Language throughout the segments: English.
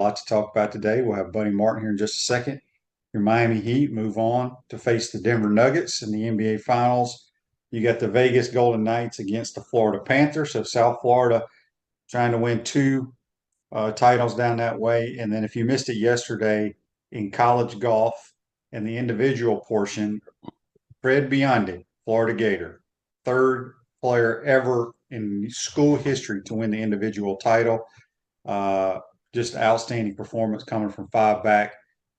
A lot to talk about today. We'll have Buddy Martin here in just a second. Your Miami Heat move on to face the Denver Nuggets in the NBA Finals. You got the Vegas Golden Knights against the Florida Panthers. So South Florida trying to win two titles down that way. And then if you missed it yesterday in college golf in the individual portion, Fred Biondi, Florida Gator, third player ever in school history to win the individual title. Uh, just outstanding performance coming from five back,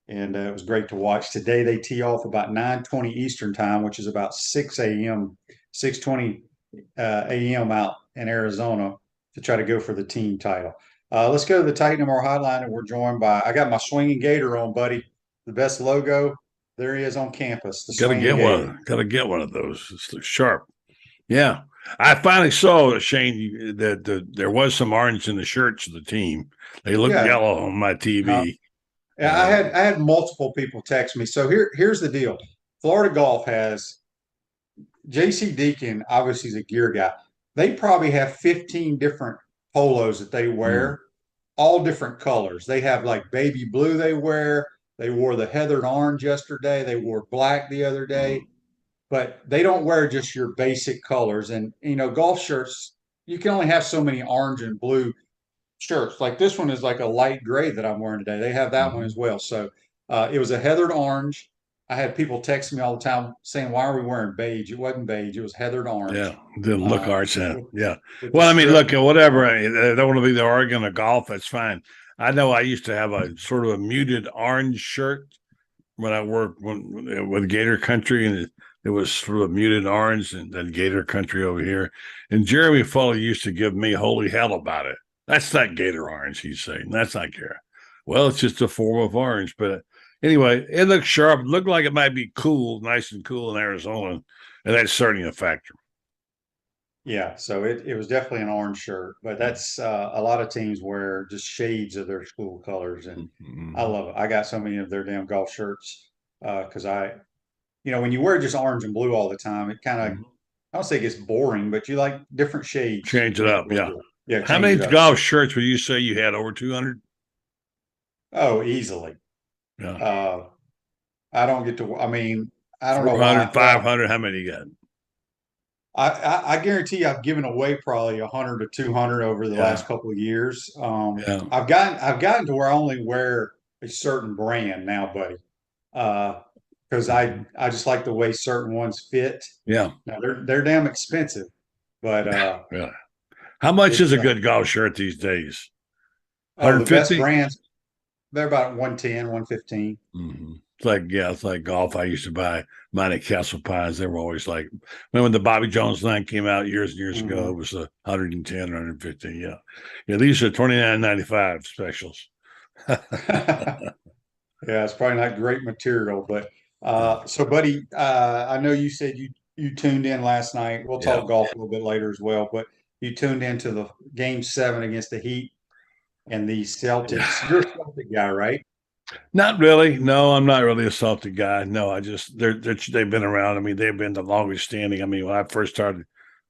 and it was great to watch. Today they tee off about 9:20 Eastern time, which is about 6 a.m., 6:20 a.m. out in Arizona to try to go for the team title. Let's go to the Titan MR Hotline, and we're joined by, I got my swinging Gator on, buddy. The best logo. There he is on campus, the Gotta swinging get Gator. one. Gotta get one of those. It's sharp. Yeah, I finally saw Shane that there was some orange in the shirts of the team. They look Yeah, yellow on my TV. yeah, I had multiple people text me. So here's the deal. Florida Golf has JC Deacon, obviously he's a gear guy. They probably have 15 different polos that they Mm. wear, all different colors. They have like baby blue they wear. They wore the heathered orange yesterday. They wore black the other day, but they don't wear just your basic colors. And golf shirts, you can only have so many orange and blue shirts. Like this one is like a light gray that I'm wearing today. They have that one Mm-hmm. as well. So it was a heathered orange. I had people text me all the time saying, "Why are we wearing beige?" It wasn't beige; it was heathered Yeah, orange didn't look uh, orange now. with, Yeah. with the Well, I mean, strip. look, whatever. I don't want to be the Oregon of golf. That's fine. I know I used to have a sort of a muted orange shirt when I worked with Gator Country, and it was sort of muted orange, and then Gator Country over here. And Jeremy Foley used to give me holy hell about it. That's not Gator orange, he's saying. That's not Gator. Well, it's just a form of orange. But anyway, it looked sharp. It looked like it might be cool, nice and cool in Arizona. And that's certainly a factor. Yeah, so it was definitely an orange shirt, but that's a lot of teams wear just shades of their school colors, and I Mm-hmm. love it. I got so many of their damn golf shirts because when you wear just orange and blue all the time, it kind of, Mm-hmm. I don't say it gets boring, but you like different shades Change it make it up. a little Yeah. good. Yeah, How change many it up. golf shirts would you say you had? Over 200? Oh, easily. Yeah. Uh, I don't get to. I mean, I don't know why. 400, Well, 500. How many you got? I guarantee you I've given away probably 100 to 200 over the Yeah. last couple of years. Yeah. I've gotten to where I only wear a certain brand now, buddy. Because I just like the way certain ones fit. Yeah. Now they're damn expensive, but Yeah. How much is it's a good golf shirt these days? the best 150? brands. They're about 110, 115. Mm-hmm. It's like golf. I used to buy mine at Castle Pines. They were always like, when the Bobby Jones line came out years and years ago, Mm-hmm. it was 110, 150. Yeah. Yeah. These are 29.95 specials. Yeah, it's probably not great material, but so buddy, I know you said you tuned in last night. We'll Yeah. talk golf a little bit later as well, but you tuned into the game seven against the Heat and the Celtics. Yeah. You're a Celtic guy, right? Not really. No, I'm not really a Celtic guy. No, I just they've been around. I mean, they've been the longest standing. I mean, when I first started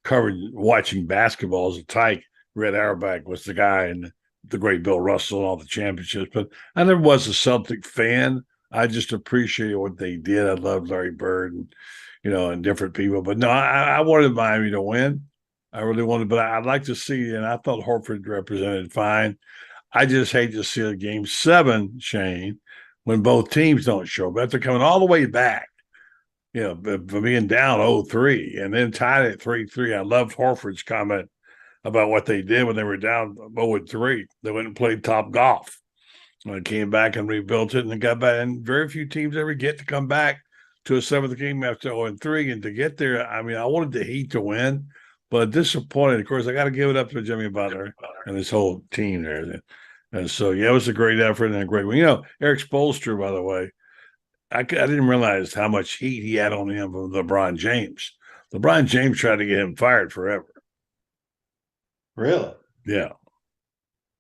covering watching basketball as a tyke, Red Auerbach was the guy, and the great Bill Russell and all the championships. But I never was a Celtic fan. I just appreciated what they did. I loved Larry Bird and and different people. But no, I wanted Miami to win. I really wanted, but I'd like to see, and I thought Horford represented fine. I just hate to see a game seven, Shane, when both teams don't show up. After coming all the way back, for being down 0-3 and then tied at 3-3. I loved Horford's comment about what they did when they were down 0-3. They went and played top golf. And they came back and rebuilt it and got back. And very few teams ever get to come back to a seventh game after 0-3. And to get there, I mean, I wanted the Heat to win, but disappointed. Of course, I got to give it up to Jimmy Butler and his whole team there. And so, yeah, it was a great effort and a great win. Eric Spoelstra, by the way, I didn't realize how much heat he had on him from LeBron James. LeBron James tried to get him fired forever. Really? Yeah.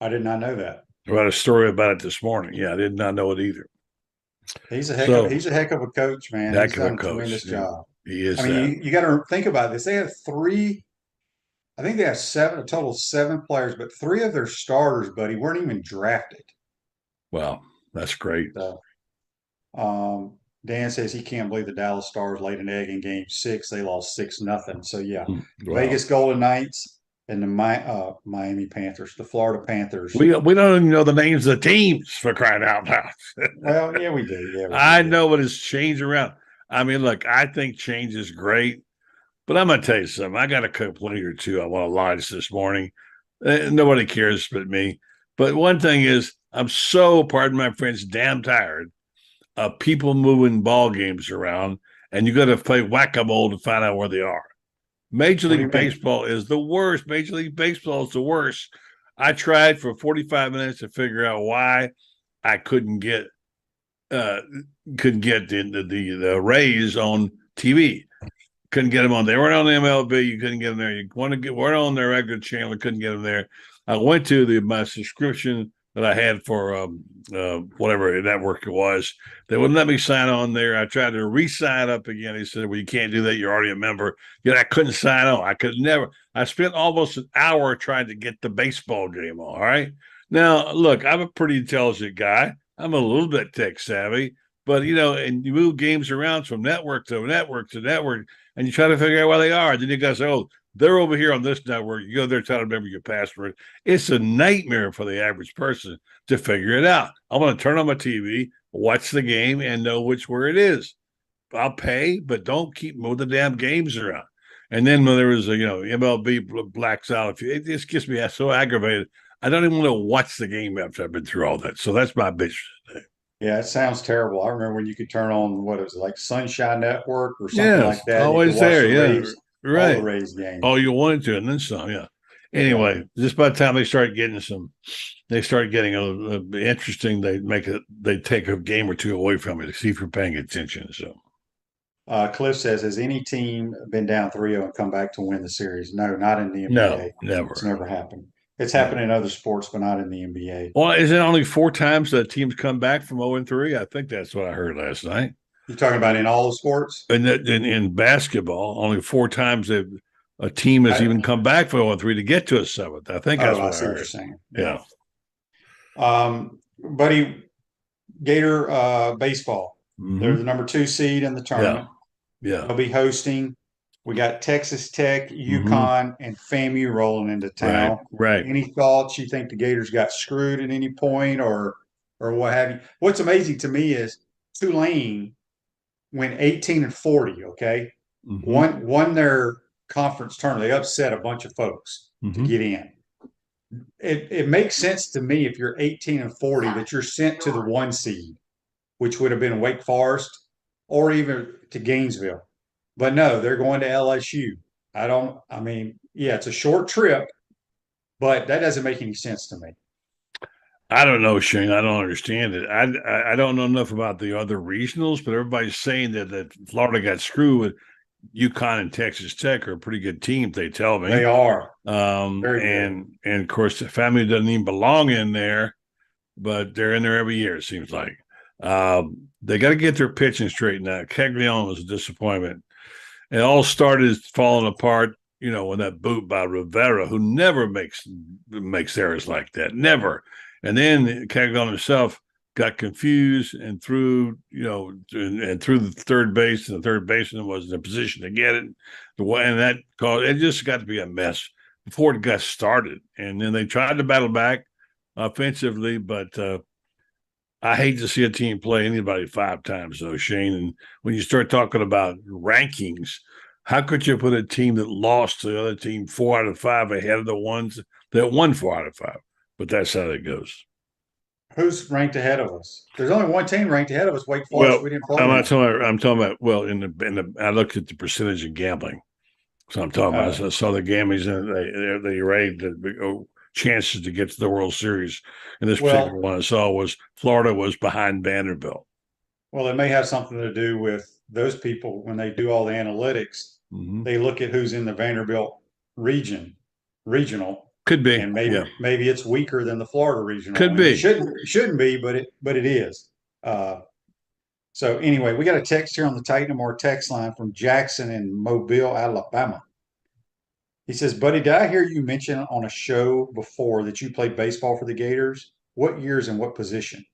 I did not know that. I read a story about it this morning. Yeah, I did not know it either. So, He's a heck of a coach, man. He's heck of a done a coach. tremendous Yeah, job. he I is mean, that. you got to think about this. They have three. I think they have a total of seven players, but three of their starters, buddy, weren't even drafted. Well, that's great. So, Dan says he can't believe the Dallas Stars laid an egg in Game 6. They lost 6-0. So yeah, Wow. Vegas Golden Knights and the Miami Panthers, the Florida Panthers. We don't even know the names of the teams for crying out loud. Well, yeah, we do. Yeah, we do. I Yeah. know what has changed around. I mean, look, I think change is great, but I'm gonna tell you something. I got a complaint or two I want to lodge this morning. Nobody cares but me. But one thing is, I'm so, pardon my French, damn tired of people moving ball games around, and you got to play whack-a-mole to find out where they are. Major What do League you mean? Baseball is the worst. Major League Baseball is the worst. I tried for 45 minutes to figure out why I uh, couldn't get the Rays on TV. Couldn't get them on. They weren't on the MLB. You couldn't get them there. You want to get weren't on their regular channel. Couldn't get them there. I went to my subscription that I had for whatever network it was. They wouldn't let me sign on there. I tried to re-sign up again. He said, "Well, you can't do that. You're already a member." Yet I couldn't sign on. I could never. I spent almost an hour trying to get the baseball game on. All right. Now, look, I'm a pretty intelligent guy. I'm a little bit tech savvy, but and you move games around from network to network to network, and you try to figure out where they are. Then you guys say, "Oh, they're over here on this network." You go there trying to remember your password. It's a nightmare for the average person to figure it out. I want to turn on my TV, watch the game, and know where it is. I'll pay, but don't keep moving the damn games around. And then when there was MLB blacks out, it just gets me so aggravated. I don't even want to watch the game after I've been through all that. So that's my bitch. Yeah, it sounds terrible. I remember when you could turn on what it was like Sunshine Network or something like Yes, that. You could always watch there. the Yeah, Rays, all the right. Rays games. Oh, you wanted to, and then some. Yeah. Yeah. Anyway, just by the time they start getting interesting. They take a game or two away from it to see if you're paying attention. So Cliff says, has any team been down 3-0 and come back to win the series? No, not in the no, NBA. It's never. never happened. It's No. happened in other sports, but not in the NBA. Well, is it only 4 times that teams come back from 0-3? I think that's what I heard last night. You're talking about in all the sports? And in basketball, only 4 times a team has I, even come back from 0-3 to get to a seventh. I think that's I what I see what you're heard. saying. Yeah. Yeah. Buddy, Gator baseball. They're the Hmm. number 2 seed in the Yeah. tournament. Yeah. They'll be hosting. We got Texas Tech, Hmm. UConn, and FAMU rolling into Right. town. Right. Any thoughts? You think the Gators got screwed at any point, or what have you? What's amazing to me is Tulane went 18-40. Okay, Hmm. won their conference tournament. They upset a bunch of folks to Hmm. get in. It makes sense to me if you're 18-40 that you're sent to the 1 seed, which would have been Wake Forest or even to Gainesville. But no, they're going to LSU. I mean, yeah, it's a short trip, but that doesn't make any sense to me. I don't know, Shane. I don't understand it. I don't know enough about the other regionals, but everybody's saying that Florida got screwed with UConn and Texas Tech are pretty good teams. They tell They me. are very good. And of course the family doesn't even belong in there, but they're in there every year. It seems like they got to get their pitching straightened out. Caglione was a disappointment. It all started falling apart, when that boot by Rivera, who never makes errors like that, never. And then Caglione himself got confused and threw, and threw the third base, and the third baseman was in a position to get it. And that caused it just got to be a mess before it got started. And then they tried to battle back offensively, but I hate to see a team play anybody 5 times, though, Shane. And when you start talking about rankings, how could you put a team that lost to the other team 4 out of 5 ahead of the ones that won 4 out of 5? But that's how it goes. Who's ranked ahead of us? There's only one team ranked ahead of us, Wake Forest. Well, We didn't play them. I'm talking about. Well, I looked at the percentage of gambling. So I'm talking about. Uh, I saw the gamblings and they rated the chances to get to the World Series. And this particular well, one I saw was Florida was behind Vanderbilt. well, it may have something to do with those people when they do all the analytics. Mm-hmm. They look at who's in the Vanderbilt regional, Could be, and yeah. maybe it's weaker than the Florida regional, Could and it be. shouldn't be, but it is. So anyway, we got a text here on the Titan More text line from Jackson in Mobile, Alabama. He says, "Buddy, did I hear you mention on a show before that you played baseball for the Gators? What years and what position?"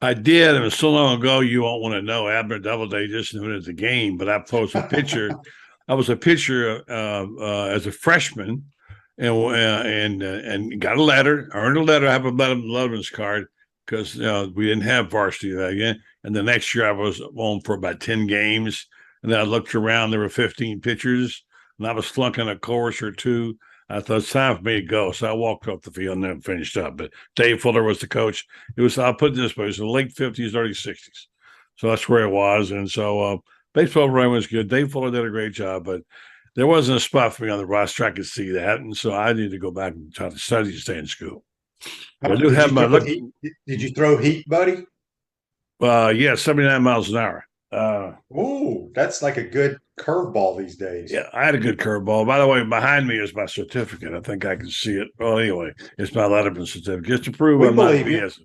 I did. It was so long ago, you won't want to know. Abner Doubleday just knew it as a game, but I posted a picture. I was a pitcher as a freshman, and got a letter, earned a letter. I have a Letterman's card because we didn't have varsity that year. And the next year, I was on for about 10 games, and then I looked around. There were 15 pitchers, and I was flunking a course or two. I thought it's time for me to go, so I walked off the field and then finished up. But Dave Fuller was the coach. I'll put it this way, it was the late 50s, early 60s. So that's where it was. And so baseball run was good. Dave Fuller did a great job, but there wasn't a spot for me on the roster. I could see that. And so I need to go back and try to study to stay in school. But I do have my look. Did you throw heat, buddy? Yeah, 79 miles an hour. Ooh, that's like a good curveball these days. Yeah, I had a good curveball. By the way, behind me is my certificate. I think I can see it. Well, anyway, it's my Letterman certificate just to prove I'm not BS.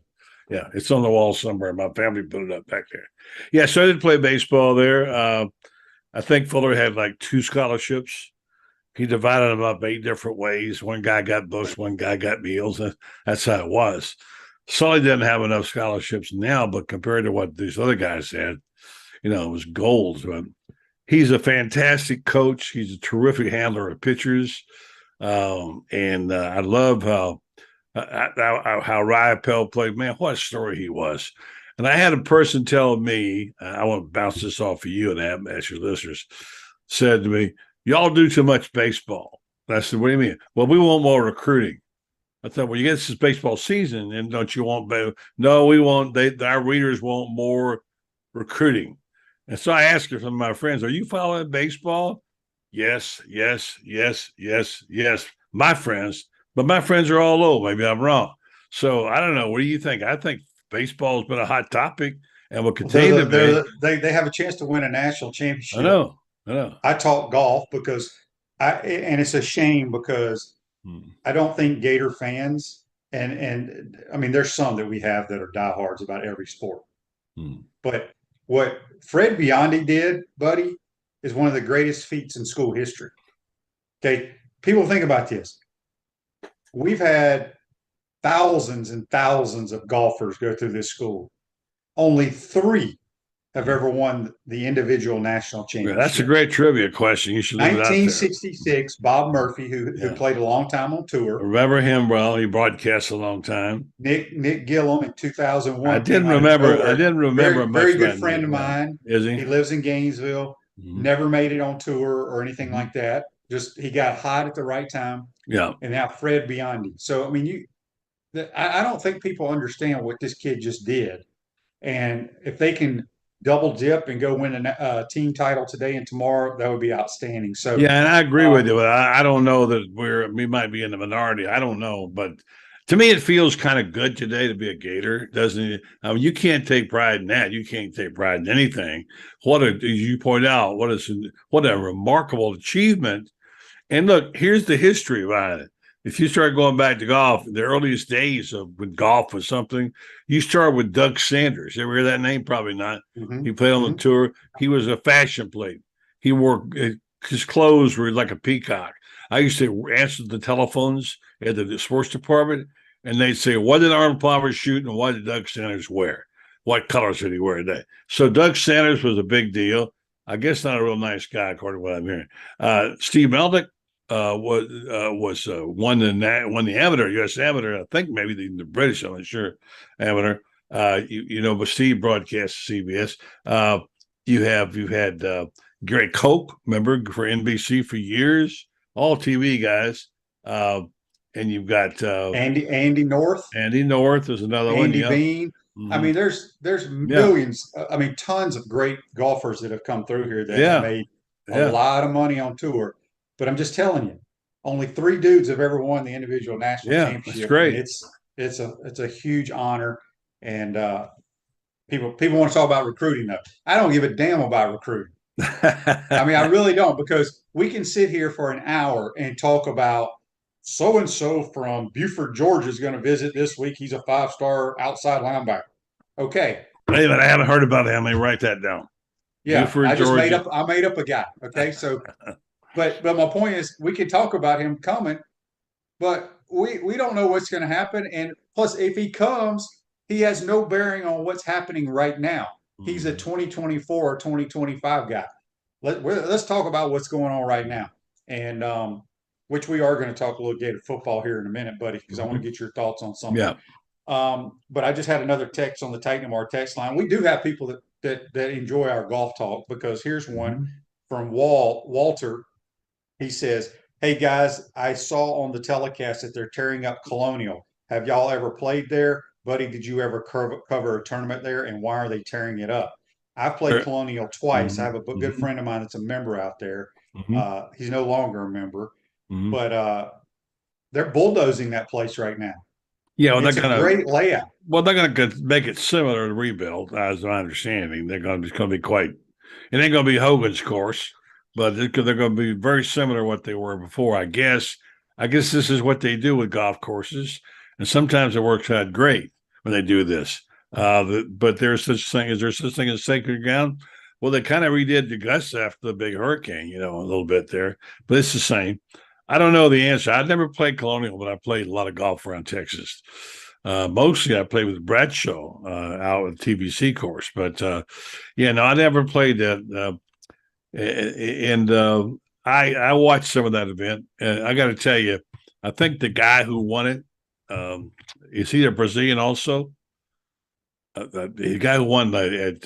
Yeah, it's on the wall somewhere. My family put it up back there. Yeah, so I did play baseball there. I think Fuller had like 2 scholarships. He divided them up 8 different ways. One guy got books, one guy got meals. That's how it was. Sully didn't have enough scholarships now, but compared to what these other guys had, it was gold. But he's a fantastic coach. He's a terrific handler of pitchers. And I love how Ryapel played. Man, what a story he was. And I had a person tell me, I want to bounce this off of you and ask your listeners, said to me, y'all do too much baseball. And I said, what do you mean? Well, we want more recruiting. I thought, well, you get this baseball season, and don't you want – no, we want – our readers want more recruiting. And so I asked her, some of my friends, are you following baseball? Yes, yes, yes, yes, yes. My friends. But my friends are all old. Maybe I'm wrong. So I don't know. What do you think? I think baseball has been a hot topic and will continue to be. They have a chance to win a national championship. I know. I talk golf because and it's a shame because I don't think Gator fans and I mean there's some that we have that are diehards about every sport. But what Fred Biondi did, buddy, is one of the greatest feats in school history. Okay, people think about this. We've had thousands and thousands of golfers go through this school. Only 3 have ever won the individual national championship. That's a great trivia question. You should leave it out there. 1966, Bob Murphy, who played a long time on tour. Remember him well. He broadcast a long time. Nick Gillum in 2001. I didn't remember much. Very good friend of mine. Is he? He lives in Gainesville. Never made it on tour or anything like that. Just he got hot at the right time. Yeah. And now Fred Biondi. So, I mean, I don't think people understand what this kid just did. And if they can double dip and go win a team title today and tomorrow, that would be outstanding. So yeah, and I agree with you. I don't know that we might be in the minority. I don't know, but to me, it feels kind of good today to be a Gator, doesn't it? I mean, you can't take pride in that. You can't take pride in anything. As you point out, what a remarkable achievement. And look, here's the history behind it. If you start going back to golf, the earliest days of when golf was something, you start with Doug Sanders. You ever hear that name? Probably not. He played on the tour. He was a fashion plate. He wore his clothes were like a peacock. I used to answer the telephones at the sports department, and they'd say, "What did Arnold Palmer shoot, and what did Doug Sanders wear? What colors did he wear today?" So Doug Sanders was a big deal. I guess not a real nice guy, according to what I'm hearing. Steve Meldick won the amateur, U.S. amateur. I think maybe the British, I'm not sure, amateur. But Steve broadcast CBS. You've had Gary Koch, remember, for NBC for years, all TV guys. And you've got Andy North. Andy North is another one. Andy Bean. I mean, there's millions. I mean, tons of great golfers that have come through here that have made a lot of money on tour. But I'm just telling you, only 3 dudes have ever won the individual national championship. That's great. It's a huge honor, and people want to talk about recruiting though. I don't give a damn about recruiting. I mean, I really don't, because we can sit here for an hour and talk about so and so from Buford, Georgia is going to visit this week. He's a 5-star outside linebacker. Okay. Wait a minute, I haven't heard about him. Let me write that down. Yeah, Buford, I made up a guy. Okay, so. But my point is, we can talk about him coming, but we don't know what's going to happen. And plus, if he comes, he has no bearing on what's happening right now. He's a Mhm. 2024 or 2025 guy. Let's talk about what's going on right now, and which we are going to talk a little Gator football here in a minute, buddy, because I want Mhm. to get your thoughts on something. Yeah. But I just had another text on the Titan Our text line. We do have people that enjoy our golf talk because here's one Mhm. from Walter. He says, "Hey guys, I saw on the telecast that they're tearing up Colonial. Have y'all ever played there? Buddy, did you ever cover a tournament there? And why are they tearing it up?" I've played Sure. Colonial twice. I Mhm. have a good Mhm. friend of mine that's a member out there. Mhm. He's no longer a member, Mhm. but they're bulldozing that place right now. Yeah, well, It's a great layout. they're gonna make it similar to rebuild, as my understanding. It's gonna be quite. It ain't gonna be Hogan's course, but they're gonna be very similar to what they were before. I guess. I guess this is what they do with golf courses, and sometimes it works out great when they do this. But there's such thing. Is there such thing as sacred ground? Well, they kind of redid Augusta after the big hurricane, a little bit there, but it's the same. I don't know the answer. I've never played Colonial, but I played a lot of golf around Texas. Mostly, I played with Bradshaw out at TBC course, but yeah, no, I never played that. And I watched some of that event, and I got to tell you, I think the guy who won it is he a Brazilian also? The guy who won this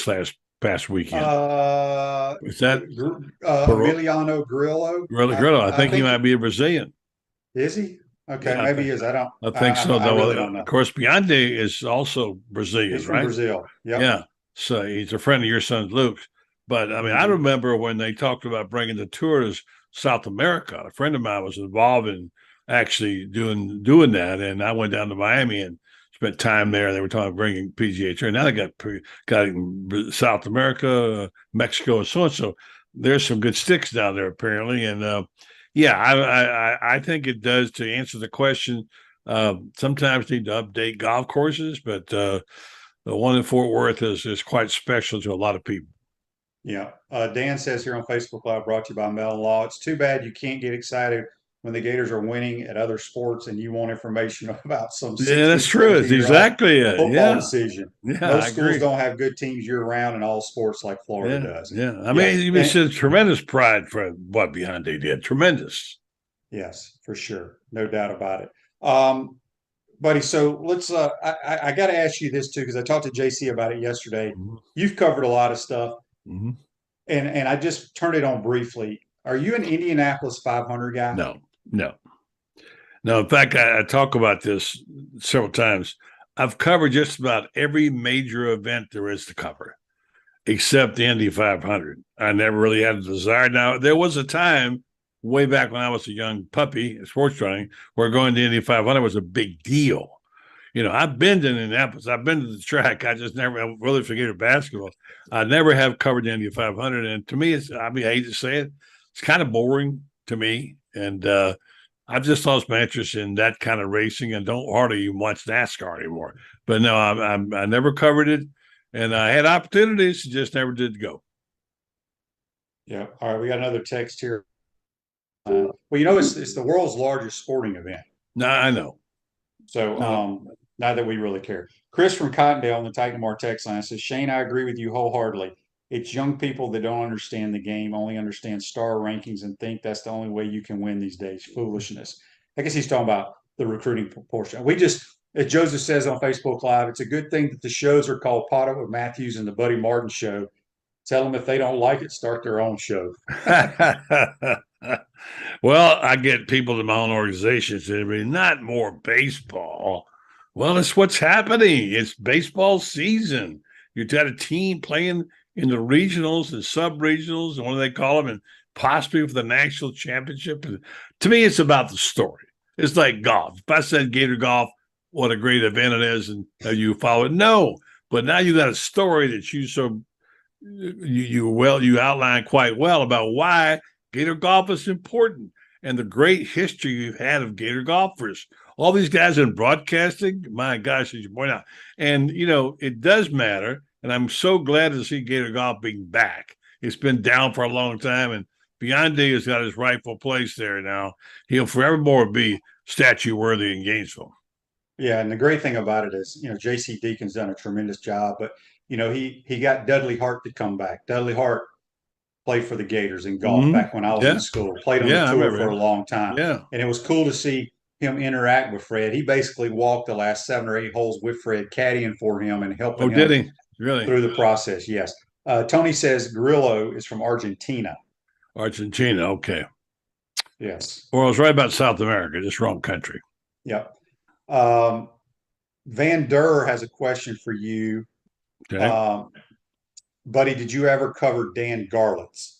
last past weekend is that Emiliano Grillo. Grillo? I I think he think might be a Brazilian. is he? Okay, Yeah, maybe he is. I don't. I think so. I Though, really don't of know. course, Beyonce is also Brazilian, He's from right? Brazil. Yep. Yeah. So he's a friend of your son Luke's. But I mean, I Hmm. remember when they talked about bringing the tours South America. A friend of mine was involved in actually doing that, and I went down to Miami and spent time there. They were talking about bringing PGA Tour. Now they got South America, Mexico, and so on. So there's some good sticks down there apparently, and yeah, I think it does to answer the question. Sometimes need to update golf courses, but the one in Fort Worth is quite special to a lot of people. Yeah. Dan says here on Facebook Live, brought to you by Mellon Law. It's too bad you can't get excited when the Gators are winning at other sports and you want information about some Yeah, that's 16, true. It's 17-year-old exactly it. football Yeah, decision. yeah, I Most schools agree. don't have good teams year round in all sports like Florida Yeah, does. yeah. I Yeah. mean, And it's tremendous pride for what behind they did. Tremendous. yes, for sure. No doubt about it. Buddy, so let's I got to ask you this too, because I talked to JC about it yesterday. Mhm. You've covered a lot of stuff, Mhm. and I just turned it on briefly. Are you an Indianapolis 500 guy? No, no, no. In fact, I talk about this several times. I've covered just about every major event there is to cover, except the Indy 500. I never really had a desire. Now, there was a time way back when I was a young puppy in sports writing where going to Indy 500 was a big deal. I've been to Indianapolis. I've been to the track. I just never really forget basketball. I never have covered the Indy 500. And to me, I hate to say it, it's kind of boring to me. And I've just lost my interest in that kind of racing and don't hardly even watch NASCAR anymore. But no, I never covered it. And I had opportunities, just never did go. Yeah. All right. We got another text here. Well, it's the world's largest sporting event. No, I know. So No. not that we really care. Chris from Cottondale on the Titan Mar text line says, Shane, I agree with you wholeheartedly. It's young people that don't understand the game, only understand star rankings and think that's the only way you can win these days. Foolishness. I guess he's talking about the recruiting portion. As Joseph says on Facebook Live, it's a good thing that the shows are called PodUp with Matthews and the Buddy Martin Show. Tell them if they don't like it, start their own show. Well, I get people in my own organization saying, not more baseball. Well, it's what's happening. It's baseball season. You've got a team playing in the regionals and sub-regionals, and what do they call them, and possibly for the national championship. And to me, it's about the story. It's like golf. If I said Gator golf, what a great event it is, and you follow it. No, but now you got a story that you outline quite well about why Gator golf is important and the great history you've had of Gator golfers. All these guys in broadcasting, my gosh, as you point out. And, it does matter. And I'm so glad to see Gator golf being back. It's been down for a long time. And Beyonce has got his rightful place there now. He'll forevermore be statue worthy in Gainesville. Yeah, and the great thing about it is, J.C. Deacon's done a tremendous job, but he got Dudley Hart to come back. Dudley Hart played for the Gators in golf Hmm. back when I was in Yeah. school, played on the Yeah. I tour remember for a him. long time. Yeah. And it was cool to see him interact with Fred. He basically walked the last 7 or 8 holes with Fred, caddying for him and Oh, helping did him he? Really? through the process. Yes. Tony says Grillo is from Argentina. Argentina. Okay. Yes. Well, I was right about South America, just wrong country. Yep. Um, Van Der has a question for you. Okay. Um, buddy, did you ever cover Dan Garlitz?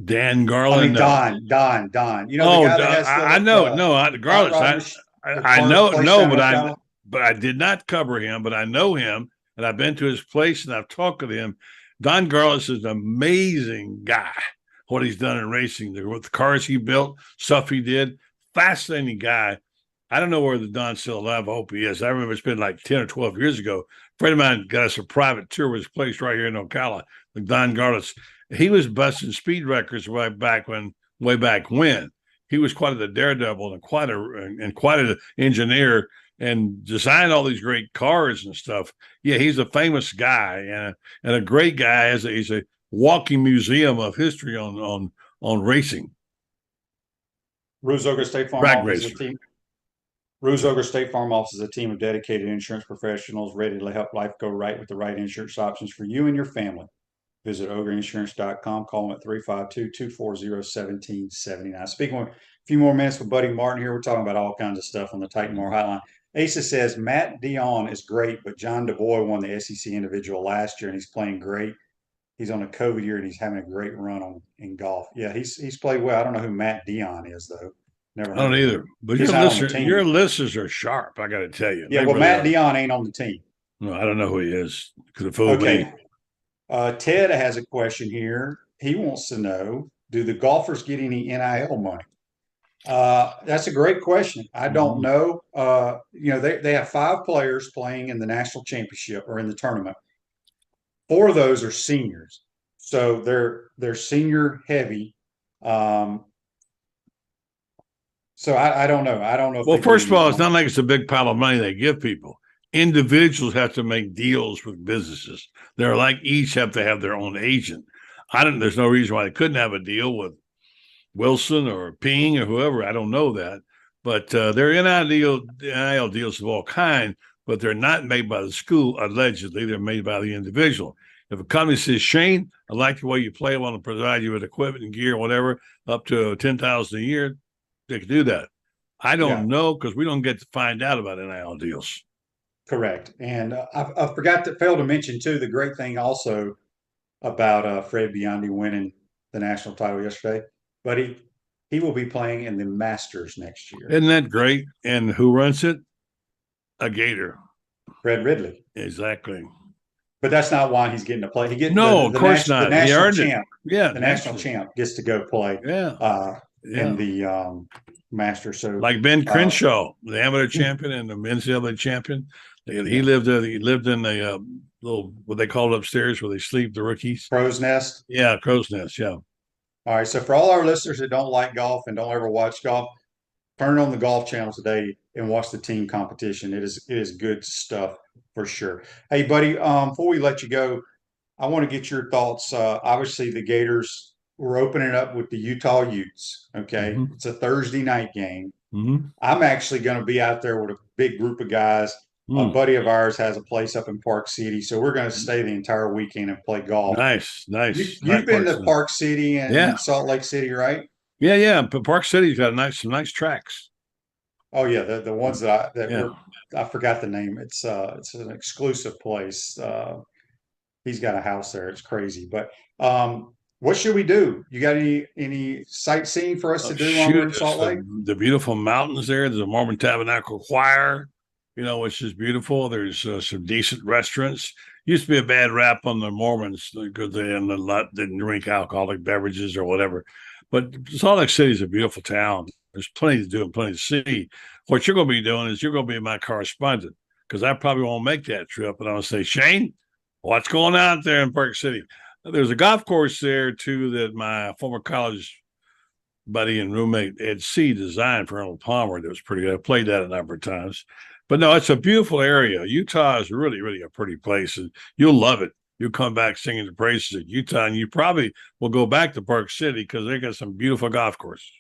Dan I Garland, mean, no. Don. You know, the Oh, guy that has I know. the No, hot regardless, rod I, machine, I the I car know, place no, down in Ocala? but I did not cover him, but I know him, and I've been to his place and I've talked with him. Don Garlis is an amazing guy. What he's done in racing, with the cars he built, stuff he did, fascinating guy. I don't know where the Don's still alive. I hope he is. I remember it's been like 10 or 12 years ago. A friend of mine got us a private tour of his place right here in Ocala, with Don Garlis. He was busting speed records way back when. He was quite a daredevil and quite an engineer and designed all these great cars and stuff. Yeah, he's a famous guy and a great guy. He's a walking museum of history on racing, Ruse Ogre State Farm drag Office is a racer. team. Ruse Ogre State Farm Office is a team of dedicated insurance professionals ready to help life go right with the right insurance options for you and your family. Visit ogreinsurance.com. Call them at 352-240-1779. Speaking with a few more minutes with Buddy Martin here, we're talking about all kinds of stuff on the Titan Moore Hotline. Asa says Matt Dion is great, but John DeBoy won the SEC individual last year and he's playing great. He's on a COVID year and he's having a great run in golf. Yeah, he's played well. I don't know who Matt Dion is though. Never I don't heard of him. either. But He's not on the your team. listeners are sharp. I got to tell you, Yeah, they well, really Matt are. Dion ain't on the team. No, I don't know who he is. Could have fooled me. Okay. Ted has a question here. He wants to know, do the golfers get any NIL money? That's a great question. I don't Mhm. know. They have 5 players playing in the national championship or in the tournament. 4 of those are seniors, so they're senior heavy. Um, so I don't know. I don't know if Well, they get first of any all, it's money. not like it's a big pile of money they give people. Individuals have to make deals with businesses. They're like each have to have their own agent. I don't. There's no reason why they couldn't have a deal with Wilson or Ping or whoever. I don't know that, but they're NIL deals of all kind, but they're not made by the school. Allegedly, they're made by the individual. If a company says, Shane, I like the way you play, I want to provide you with equipment and gear, whatever, up to 10,000 a year, they can do that. I don't Yeah, know because we don't get to find out about NIL deals. correct. And I forgot to fail to mention too the great thing also about Fred Biondi winning the national title yesterday, but he will be playing in the Masters next year. Isn't that great? And who runs it? A Gator. Fred Ridley. Exactly. But that's not why he's getting to play. He get No, of course the not. He national earned it. champ. Yeah, The national naturally. champ gets to go play Yeah, in yeah. the Masters. So Like Ben uh, Crenshaw, the amateur champion and the NCAA champion. He yeah, lived in the little what they call it upstairs where they sleep the rookies. Crow's Nest. Yeah, crow's nest. Yeah. All right. So for all our listeners that don't like golf and don't ever watch golf, turn on the Golf Channel today and watch the team competition. It is good stuff for sure. Hey, buddy, before we let you go, I want to get your thoughts. Obviously, the Gators were opening up with the Utah Utes. Okay, Mm-hmm. it's a Thursday night game. Mm-hmm. I'm actually going to be out there with a big group of guys. A Mm. buddy of ours has a place up in Park City, so we're going to stay the entire weekend and play golf. Nice, You, nice, nice you've been to person. Park City Yeah, and Salt Lake City, right? yeah, yeah. But Park City's got some nice tracks. Oh yeah, the ones that Yeah. were I forgot the name. It's an exclusive place. He's got a house there. It's crazy. But what should we do? You got any sightseeing for us to do while we're Shoot, in it's Salt Lake? the beautiful mountains there. There's a Mormon Tabernacle Choir, which is beautiful. There's some decent restaurants. Used to be a bad rap on the Mormons because they didn't drink alcoholic beverages or whatever. But Salt Lake City is a beautiful town. There's plenty to do and plenty to see. What you're going to be doing is you're going to be my correspondent because I probably won't make that trip. And I'll say, Shane, what's going on out there in Park City? There's a golf course there too that my former college buddy and roommate Ed C. designed for Arnold Palmer. That was pretty good. I played that a number of times. But no, it's a beautiful area. Utah is really, really a pretty place, and you'll love it. You'll come back singing the praises of Utah, and you probably will go back to Park City because they got some beautiful golf courses.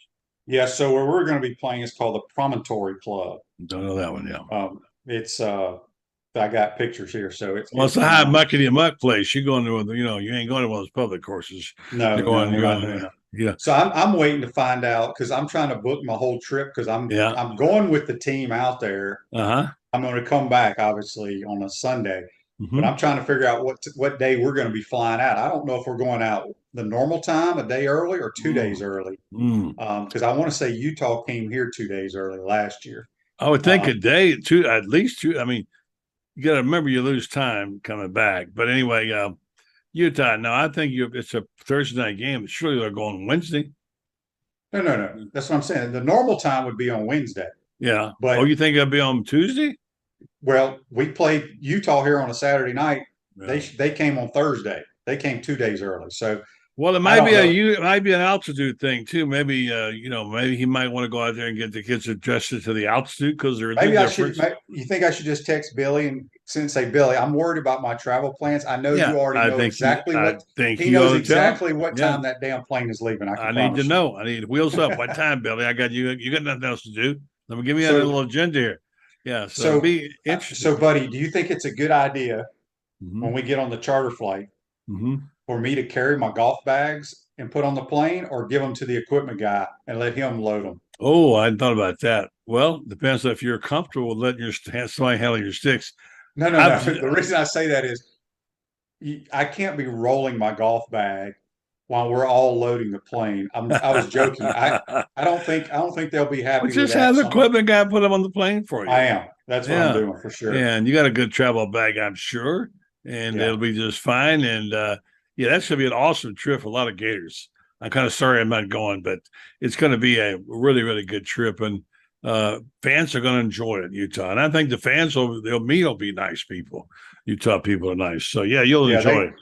Yeah, so where we're going to be playing is called the Promontory Club. Don't know that one, yeah. It's I got pictures here, so Well, it's it's a high phenomenal. muckety muck place. You're going to, you ain't going to one of those public courses. No, no, we're not doing that. Yeah, So I'm waiting to find out because I'm trying to book my whole trip because yeah. I'm going with the team out there. Uh-huh. I'm going to come back obviously on a Sunday, but Mm-hmm. I'm trying to figure out what day we're going to be flying out. I don't know if we're going out the normal time, a day early, or 2 days Mm. early. Mm. Because I want to say Utah came here 2 days early last year. I would think Um, a day, two, at least two. I mean, you got to remember you lose time coming back. But anyway, Utah. No, I think it's a Thursday night game. Surely they're going Wednesday. no, no, no. That's what I'm saying. The normal time would be on Wednesday, Yeah. Oh, but you think it'll be on Tuesday? well, we played Utah here on a Saturday night. Yeah. They came on Thursday. They came 2 days early. So Well, it I might don't be know. it might be an altitude thing too. Maybe maybe he might want to go out there and get the kids adjusted to the altitude because there's a Maybe I should. difference. You think I should just text Billy and say, Billy, I'm worried about my travel plans. I know Yeah, you already know exactly I what think he you knows ought to tell him. exactly what Yeah, time that damn plane is leaving. I can I need to promise you. know. I need wheels up. What time, Billy? I got you. You got nothing else to do. Let me give you a So little agenda here. Yeah, so so be interesting. so, buddy, do you think it's a good idea Mm-hmm. when we get on the charter flight Mm-hmm. for me to carry my golf bags and put on the plane, or give them to the equipment guy and let him load them? Oh, I hadn't thought about that. Well, depends if you're comfortable with letting somebody handle your sticks. No, no, no. I've The reason I say that is I can't be rolling my golf bag while we're all loading the plane. I was joking. I don't think they'll be Well, happy with just that. have the So equipment guy put them on the plane for I you. am. That's what I'm Yeah. doing for sure. And you got a good travel bag, I'm sure. And Yeah. it'll be just fine. And yeah, that should be an awesome trip for a lot of Gators. I'm kind of sorry I'm not going, but it's going to be a really, really good trip. And fans are going to enjoy it, Utah. And I think the fans will be nice people. Utah people are nice. So yeah, you'll Yeah, enjoy it.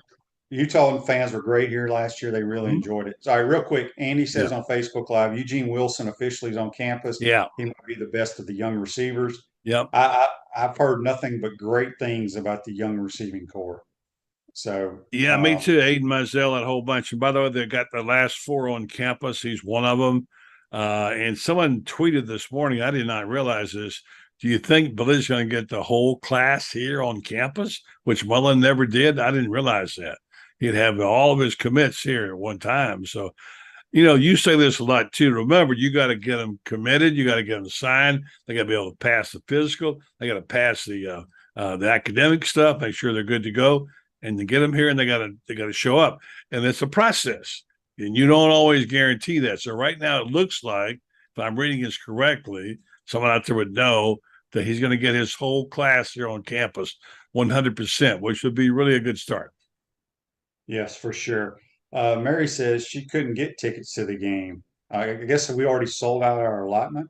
Utah fans were great here last year. They really Mhm. enjoyed it. Sorry, real quick. Andy Yeah. says on Facebook Live, Eugene Wilson officially is on campus. Yeah. He might be the best of the young receivers. Yep. I've heard nothing but great things about the young receiving core. So Yeah, me too. Aiden Mizell, that whole bunch. And by the way, they got the last four on campus. He's one of them. And someone tweeted this morning, I did not realize this. Do you think Billy's going to get the whole class here on campus, which Mullen never did? I didn't realize that. He'd have all of his commits here at one time. So, you say this a lot too. Remember, you got to get them committed. You got to get them signed. They got to be able to pass the physical. They got to pass the academic stuff. Make sure they're good to go. And to get them here, and they got to show up. And it's a process, and you don't always guarantee that. So right now, it looks like, if I'm reading this correctly, someone out there would know that he's going to get his whole class here on campus 100%, which would be really a good start. yes, for sure. Mary says she couldn't get tickets to the game. I guess we already sold out our allotment.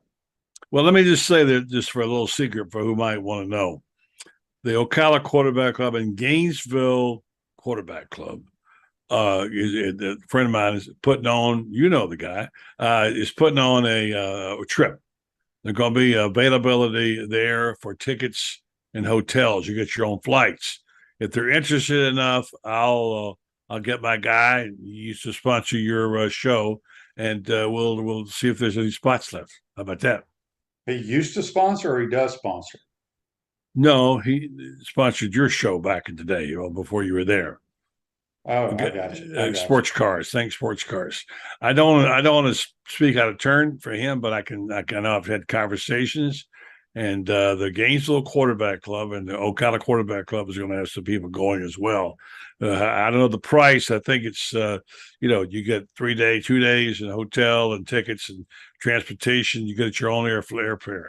Well, let me just say that just for a little secret for who might want to know. The Ocala Quarterback Club and Gainesville Quarterback Club a friend of mine is putting on, the guy, is putting on a trip. There's going to be availability there for tickets and hotels. You get your own flights. If they're interested enough, I'll get my guy. He used to sponsor your show, and we'll see if there's any spots left. How about that? He used to sponsor, or he does sponsor. No, he sponsored your show back in the day, before you were there. Oh, I got you. I got Sports cars. Thanks, sports cars. I don't want to speak out of turn for him, but I know I've had conversations, and the Gainesville Quarterback Club and the Ocala Quarterback Club is going to have some people going as well. I don't know the price. I think it's you get 2 days and hotel and tickets and transportation. You get your own airfare.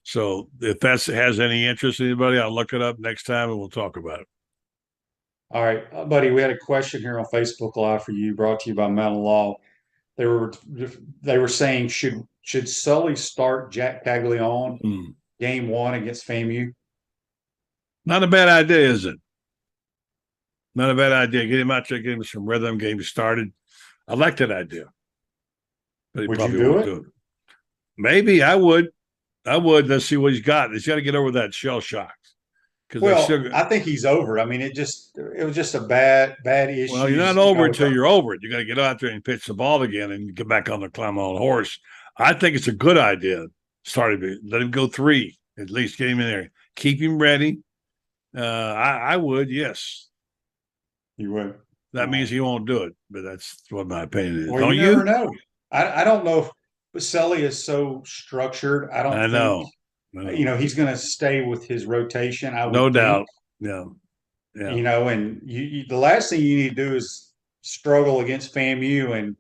So if that has any interest in anybody, I'll look it up next time and we'll talk about it. All right, buddy, we had a question here on Facebook Live for you, brought to you by Mountain Law. They were they were saying should Sully start Jack Caglione game one against FAMU? Not a bad idea, is it? Not a bad idea. Get him out there, get him some rhythm, get him started. I like that idea. but he Would you probably do won't it? do it. Maybe I would. I would. Let's see what he's got. He's got to get over that shell shock because they Well, still. I think he's over. I mean, it was just a bad Well, you're issues, not over until you're over it. You got to get out there and pitch the ball again and get back on the climb on the horse. I think it's a good idea. Let him go 3 at least. Get him in there. Keep him ready. I would, yes. You would. That means he won't do it, but that's what my opinion is. Well, Don't you never you? know. I don't know if Baselli is so structured. I don't I think, know. No, he's going to stay with his rotation, I no would think, doubt. Yeah. Yeah. and the last thing you need to do is struggle against FAMU and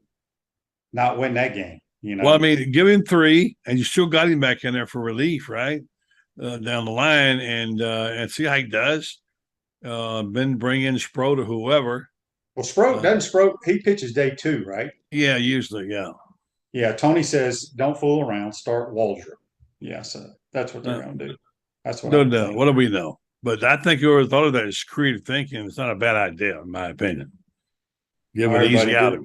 not win that game. Well, I mean, give him 3, and you still got him back in there for relief, right? Down the line, and see how he does. Then bring in Spro to whoever. Well, Sproat, he pitches day 2, right? Yeah, usually, yeah. Yeah, Tony says don't fool around, start Waldrop. Yeah, so that's what they're going to do. That's what I'm No. thinking. What do we know? But I think whoever thought of that is creative thinking. It's not a bad idea, in my opinion. Give All an right, easy buddy. out.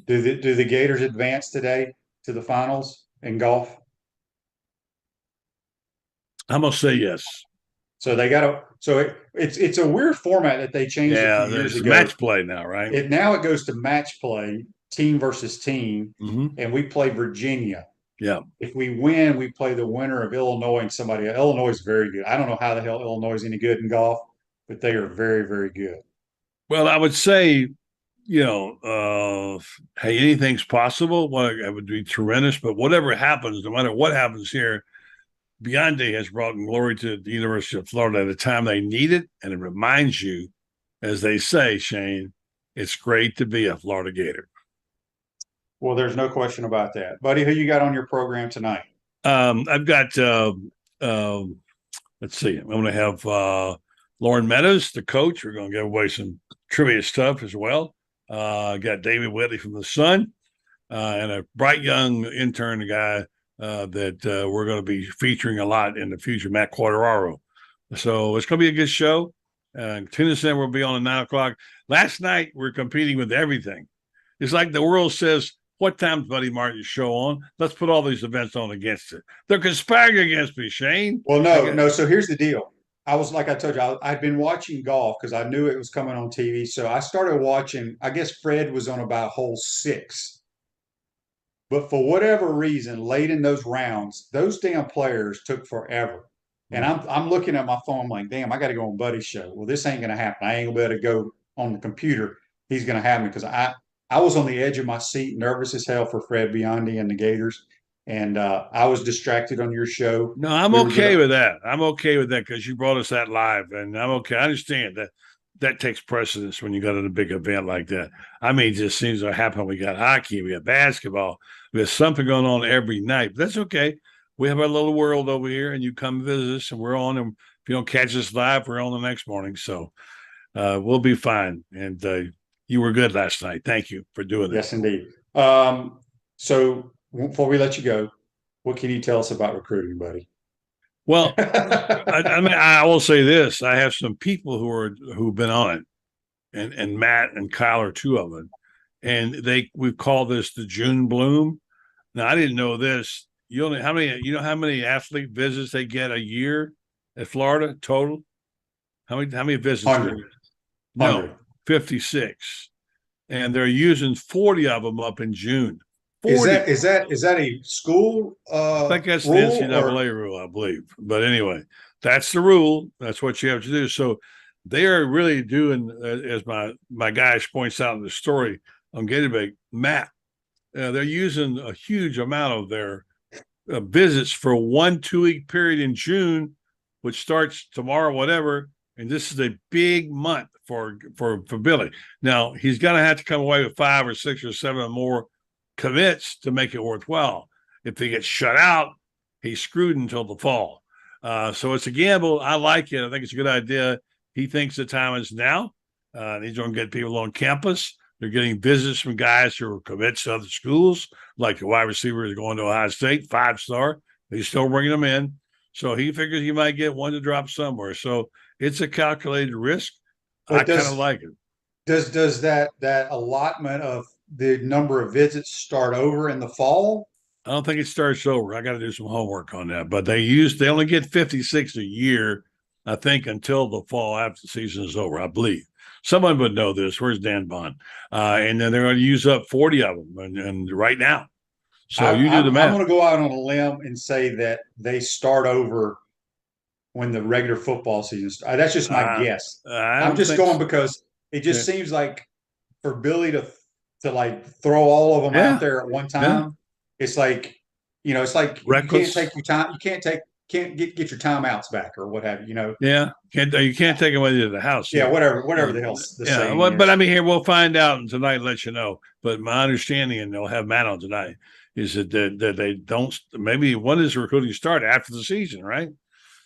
Do the Gators advance today to the finals in golf? I'm gonna say yes. So they got to. So it's a weird format that they changed a Yeah, few years there's ago. match play now, right? Now it goes to match play, team versus team, and we play Virginia. Yeah. If we win, we play the winner of Illinois and somebody. Illinois is very good. I don't know how the hell Illinois is any good in golf, but they are very, very good. Well, I would say, hey, anything's possible. Well, it would be tremendous, but whatever happens, no matter what happens here, Biondi has brought glory to the University of Florida at a time they need it, and it reminds you, as they say, Shane, it's great to be a Florida Gator. Well, there's no question about that, buddy. Who you got on your program tonight? I've got. Let's see. I'm going to have Lauren Meadows, the coach. We're going to give away some trivia stuff as well. Got David Whitley from the Sun, and a bright young intern guy that we're going to be featuring a lot in the future, Matt Quateraro. So it's going to be a good show. Tennis Center will be on at 9 o'clock. Last night, we're competing with everything. It's like the world says, what time's Buddy Martin's show on? Let's put all these events on against it. They're conspiring against me, Shane. Well, no. So here's the deal. Like I told you, I'd been watching golf because I knew it was coming on TV. So I started watching. I guess Fred was on about hole 6. But for whatever reason, late in those rounds, those damn players took forever. And I'm looking at my phone, I'm like, damn, I got to go on Buddy's show. Well, this ain't gonna happen. I ain't gonna be able to go on the computer. He's gonna have me because I was on the edge of my seat, nervous as hell for Fred Biondi and the Gators. And I was distracted on your show. No, I'm okay with that. I'm okay with that because you brought us that live, and I'm okay. I understand that takes precedence when you got a big event like that. I mean, it just seems to happen. We got hockey, we got basketball, there's something going on every night. But that's okay. We have our little world over here, and you come visit us, and we're on. And if you don't catch us live, we're on the next morning. So we'll be fine. And you were good last night. Thank you for doing this. Yes, indeed. So before we let you go, what can you tell us about recruiting, buddy? Well, I will say this: I have some people who've been on it, and Matt and Kyle are 2 of them, and we call this the June Bloom. Now, I didn't know this. You know how many athlete visits they get a year at Florida total? How many visits? 100. No, 56, and they're using 40 of them up in June. 40. Is that a school? I think that's the NCAA rule, I believe. But anyway, that's the rule. That's what you have to do. So they are really doing, as my guy points out in the story on Gator Matt. They're using a huge amount of their visits for 1 2-week period in June, which starts tomorrow, whatever. And this is a big month for Billy. Now he's going to have to come away with 5 or 6 or 7 or more commits to make it worthwhile. If he gets shut out, he's screwed until the fall. So it's a gamble. I like it. I think it's a good idea. He thinks the time is now. He's going to get people on campus. They're getting visits from guys who are commits to other schools, like the wide receiver is going to Ohio State, 5-star. He's still bringing them in. So he figures he might get one to drop somewhere. So it's a calculated risk. I kind of like it. Does that allotment of the number of visits start over in the fall? I don't think it starts over. I got to do some homework on that. But they only get 56 a year, I think, until the fall after the season is over, I believe. Someone would know this. Where's Dan Bond? And then they're going to use up 40 of them and right now. So you do the I'm math. going to go out on a limb and say that they start over when the regular football season starts. That's just my guess. I I'm don't just think going so. because it just Yeah. seems like for Billy to like throw all of them Yeah. out there at one Yeah. time, it's like, it's like you can't Reckless. take your time. You can't get your timeouts back or what have you. Yeah. You can't take them with you to the house Yeah, either. whatever the hell the Yeah. saying But I is. mean, here we'll find out and tonight, let you know. But my understanding, and they'll have Matt on tonight, is that they don't, maybe when does recruiting start after the season, right?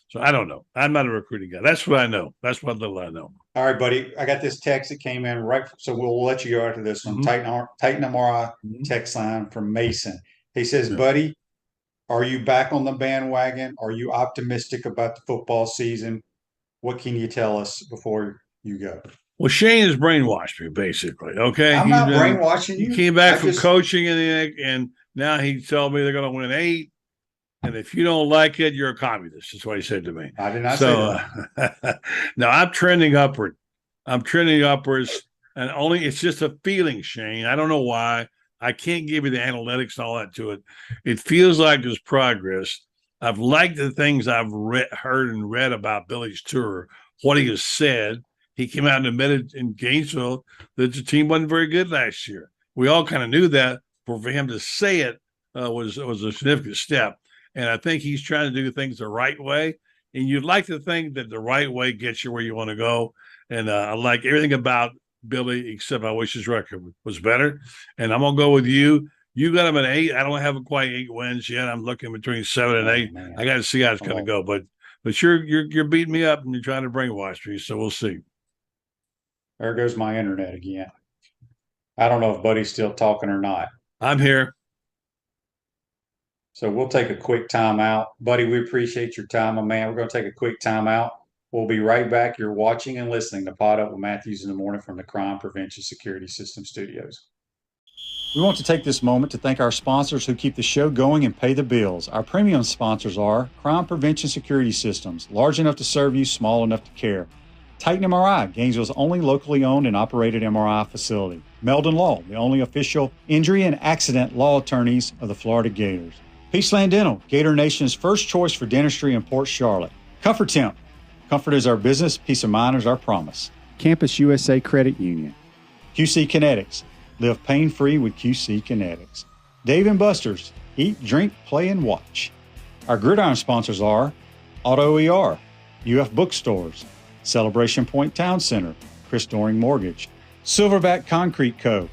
So I don't know. I'm not a recruiting guy. That's what I know. That's what little I know. All right, buddy. I got this text that came in right, so we'll let you go after this one. Mm-hmm. Titan MRI Mm-hmm. text line from Mason. He says, Yeah. "Buddy, are you back on the bandwagon? Are you optimistic about the football season? What can you tell us before you go?" Well, Shane has brainwashed me, basically. Okay. I'm not brainwashing He you. came back I from just coaching and now he told me they're going to win 8. And if you don't like it, you're a communist. That's what he said to me. I did not say So now I'm trending upward. I'm trending upwards, and only it's just a feeling, Shane. I don't know why. I can't give you the analytics and all that to it. It feels like there's progress. I've liked the things I've heard and read about Billy's tour, what he has said. He came out and admitted in Gainesville that the team wasn't very good last year. We all kind of knew that, but for him to say it was a significant step. And I think he's trying to do things the right way. And you'd like to think that the right way gets you where you want to go. And I like everything about Billy, except I wish his record was better. And I'm going to go with you. You got him at 8. I don't have quite 8 wins yet. I'm looking between 7 and 8. man. I got to see how it's going to go. But you're beating me up and you're trying to brainwash me. So we'll see. There goes my internet again. I don't know if Buddy's still talking or not. I'm here. So we'll take a quick time out. Buddy, we appreciate your time, my man. We're going to take a quick time out. We'll be right back. You're watching and listening to PodUp with Matthews in the morning from the Crime Prevention Security System Studios. We want to take this moment to thank our sponsors who keep the show going and pay the bills. Our premium sponsors are Crime Prevention Security Systems, large enough to serve you, small enough to care. Titan MRI, Gainesville's only locally owned and operated MRI facility. Meldon Law, the only official injury and accident law attorneys of the Florida Gators. Peaceland Dental, Gator Nation's first choice for dentistry in Port Charlotte. Comfort Temp, comfort is our business, peace of mind is our promise. Campus USA Credit Union. QC Kinetics, live pain-free with QC Kinetics. Dave & Buster's, eat, drink, play, and watch. Our gridiron sponsors are Auto ER, UF Bookstores, Celebration Point Town Center, Chris Doring Mortgage, Silverback Concrete Co.,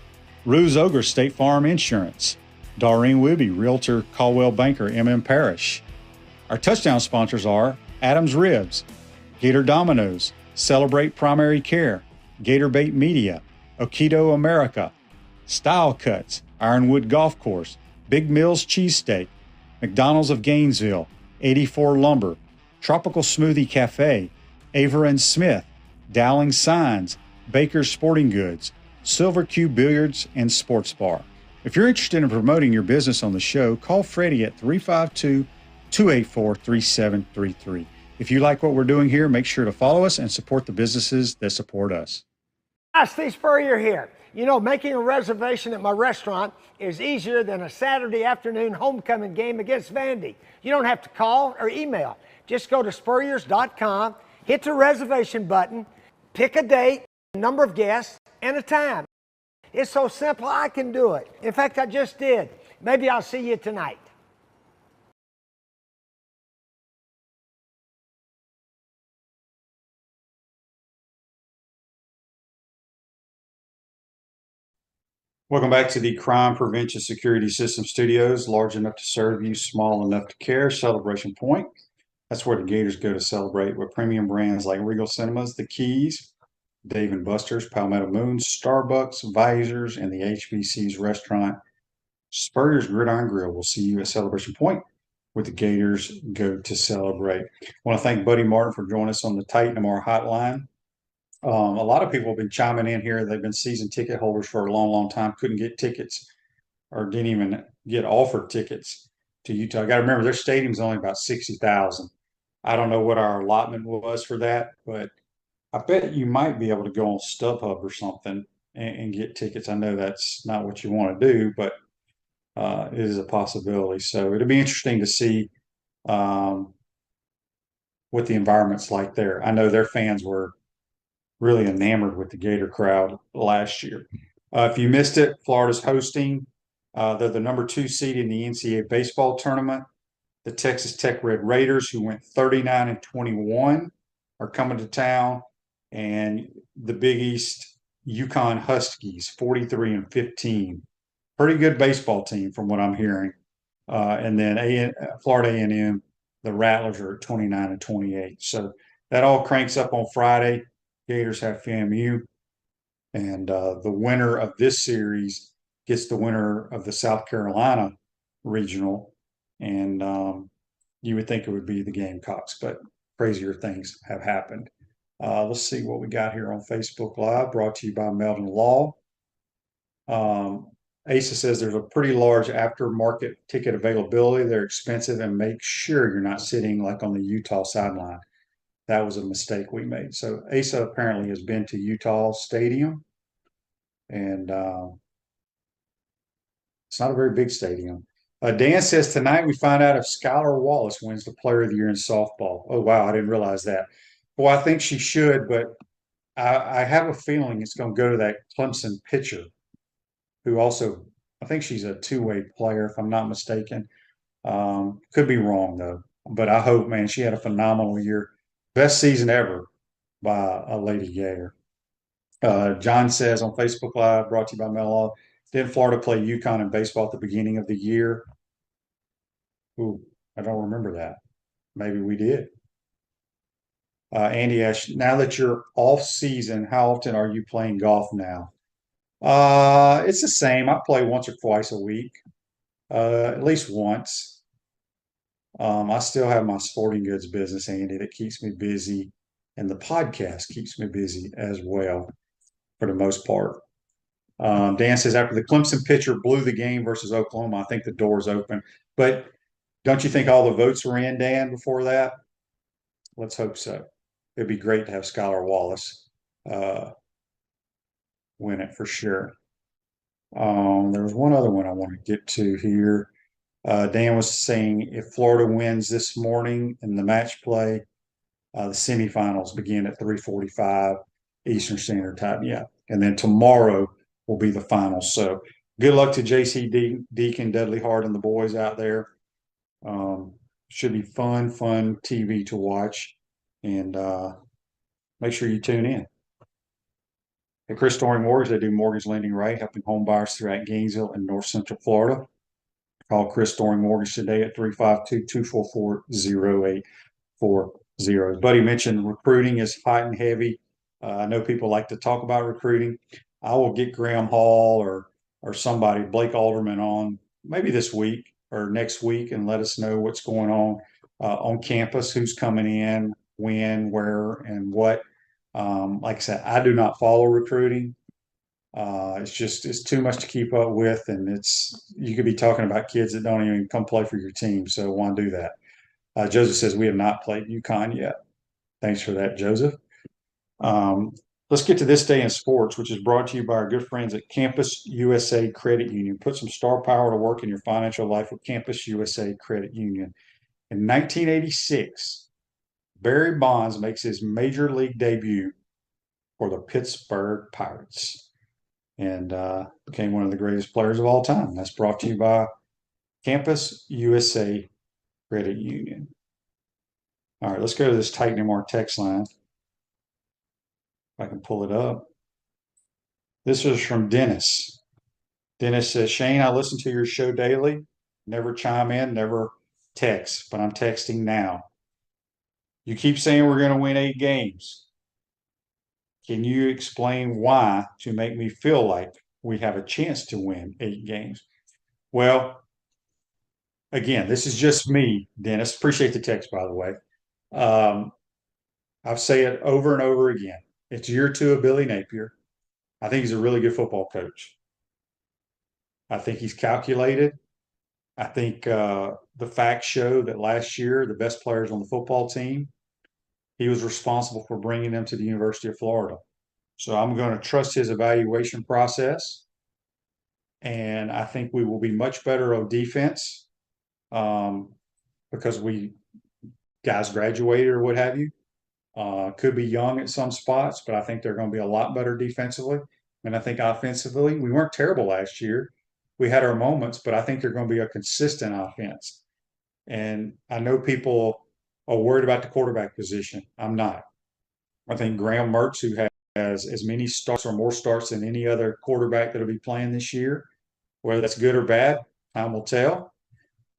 Ruse Ogre State Farm Insurance, Doreen Wibby, Realtor Caldwell Banker, MM Parish. Our touchdown sponsors are Adams Ribs, Gator Dominoes, Celebrate Primary Care, Gator Bait Media, Okido America, Style Cuts, Ironwood Golf Course, Big Mills Cheesesteak, McDonald's of Gainesville, 84 Lumber, Tropical Smoothie Cafe, Aver and Smith, Dowling Signs, Baker's Sporting Goods, Silver Q Billiards and Sports Bar. If you're interested in promoting your business on the show, call Freddie at 352-284-3733. If you like what we're doing here, make sure to follow us and support the businesses that support us. Hi, Steve Spurrier here. You know, making a reservation at my restaurant is easier than a Saturday afternoon homecoming game against Vandy. You don't have to call or email. Just go to spurriers.com, hit the reservation button, pick a date, a number of guests, and a time. It's so simple, I can do it. In fact, I just did. Maybe I'll see you tonight. Welcome back to the Crime Prevention Security System Studios, large enough to serve you, small enough to care. Celebration Point. That's where the Gators go to celebrate with premium brands like Regal Cinemas, The Keys, Dave & Buster's, Palmetto Moon, Starbucks, Visors, and the HBC's restaurant. Spurrier's Gridiron Grill. We'll see you at Celebration Point with the Gators go to celebrate. I want to thank Buddy Martin for joining us on the Titan MR hotline. A lot of people have been chiming in here. They've been season ticket holders for a long, long time, couldn't get tickets or didn't even get offered tickets to Utah. I got to remember their stadium's only about 60,000. I don't know what our allotment was for that, but I bet you might be able to go on StubHub or something and get tickets. I know that's not what you want to do, but it is a possibility. So it'll be interesting to see um, what the environment's like there. I know their fans were really enamored with the Gator crowd last year. If you missed it, Florida's hosting. They're the number 2 seed in the NCAA baseball tournament. The Texas Tech Red Raiders, who went 39-21, are coming to town, and the Big East UConn Huskies, 43-15. Pretty good baseball team from what I'm hearing. And then Florida A&M, the Rattlers are at 29-28. So that all cranks up on Friday. Gators have FAMU, and the winner of this series gets the winner of the South Carolina regional, and you would think it would be the Gamecocks, but crazier things have happened. Let's see what we got here on Facebook Live, brought to you by Meldon Law. Asa says there's a pretty large aftermarket ticket availability. They're expensive, and make sure you're not sitting like on the Utah sideline. That was a mistake we made. So Asa apparently has been to Utah Stadium, and it's not a very big stadium. Dan says tonight we find out if Skylar Wallace wins the Player of the Year in softball. Oh, wow, I didn't realize that. Well, I think she should, but I have a feeling it's going to go to that Clemson pitcher, who also, I think she's a two-way player, if I'm not mistaken. Could be wrong, though. But I hope, man, she had a phenomenal year. Best season ever by a Lady Gator. John says on Facebook Live, brought to you by Melo, didn't Florida play UConn in baseball at the beginning of the year? Ooh, I don't remember that. Maybe we did. Andy Ash, now that you're off season, how often are you playing golf now? It's the same. I play once or twice a week, at least once. I still have my sporting goods business, Andy, that keeps me busy, and the podcast keeps me busy as well, for the most part. Dan says after the Clemson pitcher blew the game versus Oklahoma, I think the door's open. But don't you think all the votes were in, Dan, before that? Let's hope so. It'd be great to have Skylar Wallace win it for sure. There was one other one I want to get to here. Dan was saying if Florida wins this morning in the match play, the semifinals begin at 3:45 Eastern Standard Time. Yeah. And then tomorrow will be the finals. So good luck to JC Deacon, Dudley Hart, and the boys out there. Should be fun TV to watch. And make sure you tune in. At Chris Storing Mortgage, they do mortgage lending right, helping home buyers throughout Gainesville and North Central Florida. Call Chris Storing Mortgage today at 352-244-0840. As Buddy mentioned, recruiting is hot and heavy. I know people like to talk about recruiting. I will get Graham Hall or somebody, Blake Alderman, on maybe this week or next week and let us know what's going on campus, who's coming in, when, where, and what. Like I said, I do not follow recruiting. It's too much to keep up with, and you could be talking about kids that don't even come play for your team. So why do that? Joseph says we have not played UConn yet. Thanks for that, Joseph. Let's get to this day in sports, which is brought to you by our good friends at Campus USA Credit Union. Put some star power to work in your financial life with Campus USA Credit Union. In 1986, Barry Bonds makes his major league debut for the Pittsburgh Pirates and became one of the greatest players of all time. That's brought to you by Campus USA Credit Union. All right, let's go to this Tightening Our text line. If I can pull it up. This is from Dennis. Dennis says, Shane, I listen to your show daily. Never chime in, never text, but I'm texting now. You keep saying we're going to win 8 games. Can you explain why to make me feel like we have a chance to win 8 games? Well, again, this is just me, Dennis. Appreciate the text, by the way. I've said it over and over again. It's year 2 of Billy Napier. I think he's a really good football coach. I think he's calculated. I think the facts show that last year, the best players on the football team, he was responsible for bringing them to the University of Florida. So I'm going to trust his evaluation process. And I think we will be much better on defense because guys graduated or what have you. Could be young at some spots, but I think they're going to be a lot better defensively. And I think offensively, we weren't terrible last year. We had our moments, but I think they're going to be a consistent offense. And I know people are worried about the quarterback position. I'm not. I think Graham Mertz, who has as many starts or more starts than any other quarterback that'll be playing this year, whether that's good or bad, time will tell.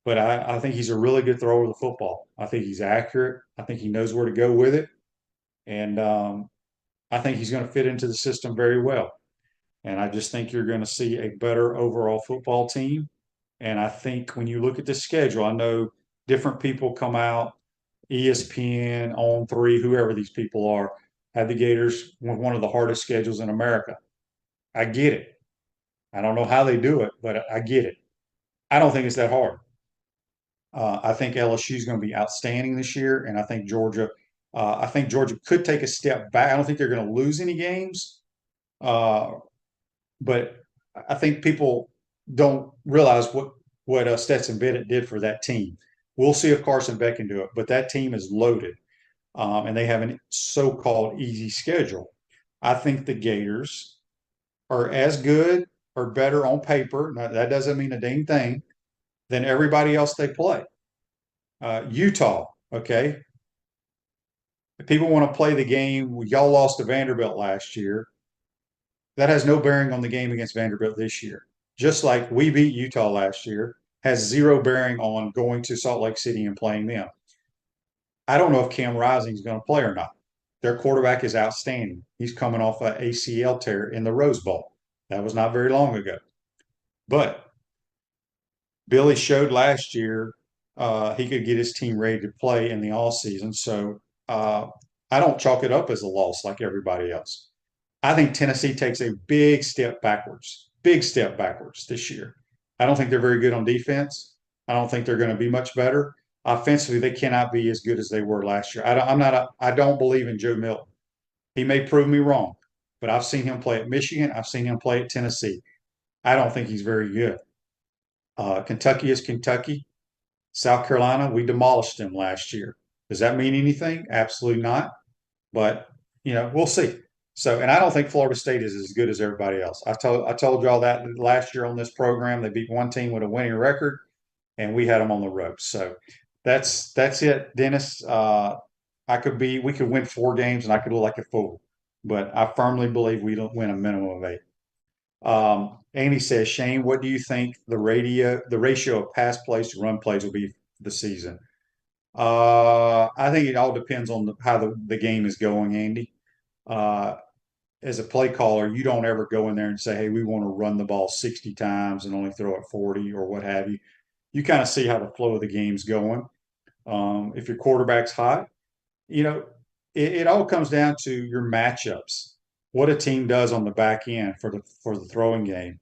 But I think he's a really good thrower of the football. I think he's accurate. I think he knows where to go with it. And I think he's going to fit into the system very well. And I just think you're going to see a better overall football team. And I think when you look at the schedule, I know different people come out, ESPN, On3, whoever these people are, have the Gators with one of the hardest schedules in America. I get it. I don't know how they do it, but I get it. I don't think it's that hard. I think LSU is going to be outstanding this year, and I think Georgia could take a step back. I don't think they're going to lose any games, but I think people don't realize what Stetson Bennett did for that team. We'll see if Carson Beck can do it, but that team is loaded, and they have a so-called easy schedule. I think the Gators are as good or better on paper. Now, that doesn't mean a dang thing than everybody else they play. Utah, okay. If people want to play the game, y'all lost to Vanderbilt last year. That has no bearing on the game against Vanderbilt this year. Just like we beat Utah last year, has zero bearing on going to Salt Lake City and playing them. I don't know if Cam Rising is going to play or not. Their quarterback is outstanding. He's coming off an ACL tear in the Rose Bowl. That was not very long ago. But Billy showed last year he could get his team ready to play in the offseason. So I don't chalk it up as a loss like everybody else. I think Tennessee takes a big step backwards this year. I don't think they're very good on defense. I don't think they're going to be much better. Offensively, they cannot be as good as they were last year. I don't believe in Joe Milton. He may prove me wrong, but I've seen him play at Michigan. I've seen him play at Tennessee. I don't think he's very good. Kentucky is Kentucky. South Carolina, we demolished them last year. Does that mean anything? Absolutely not. But, we'll see. So, and I don't think Florida State is as good as everybody else. I told y'all that last year on this program. They beat one team with a winning record, and we had them on the ropes. So that's it, Dennis. We could win 4 games, and I could look like a fool. But I firmly believe we don't win a minimum of 8. Amy says, Shane, what do you think the ratio of pass plays to run plays will be this season? I think it all depends on how the game is going, Andy. As a play caller, you don't ever go in there and say, hey, we want to run the ball 60 times and only throw it 40 or what have you. You kind of see how the flow of the game's going. If your quarterback's hot, it all comes down to your matchups. What a team does on the back end for the throwing game.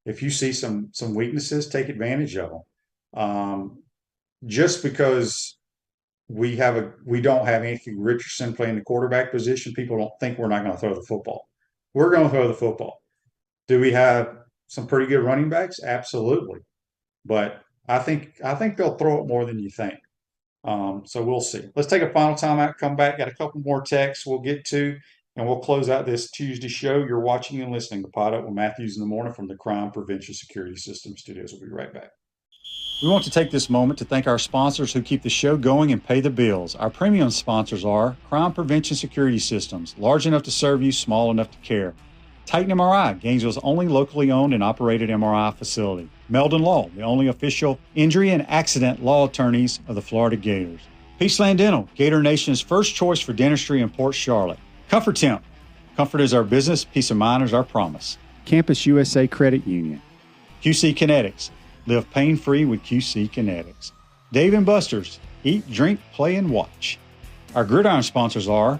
If you see some weaknesses, take advantage of them. Just because we don't have Anthony Richardson playing the quarterback position, people don't think we're not going to throw the football. We're going to throw the football. Do we have some pretty good running backs? Absolutely. But I think they'll throw it more than you think. So we'll see. Let's take a final timeout, come back, got a couple more texts we'll get to, and we'll close out this Tuesday show. You're watching and listening to PodUp with Matthews in the Morning from the Crime Prevention Security System Studios. We'll be right back. We want to take this moment to thank our sponsors who keep the show going and pay the bills. Our premium sponsors are Crime Prevention Security Systems, large enough to serve you, small enough to care. Titan MRI, Gainesville's only locally owned and operated MRI facility. Meldon Law, the only official injury and accident law attorneys of the Florida Gators. Peaceland Dental, Gator Nation's first choice for dentistry in Port Charlotte. Comfort Temp, comfort is our business, peace of mind is our promise. Campus USA Credit Union. QC Kinetics, live pain-free with QC Kinetics. Dave & Buster's, eat, drink, play, and watch. Our gridiron sponsors are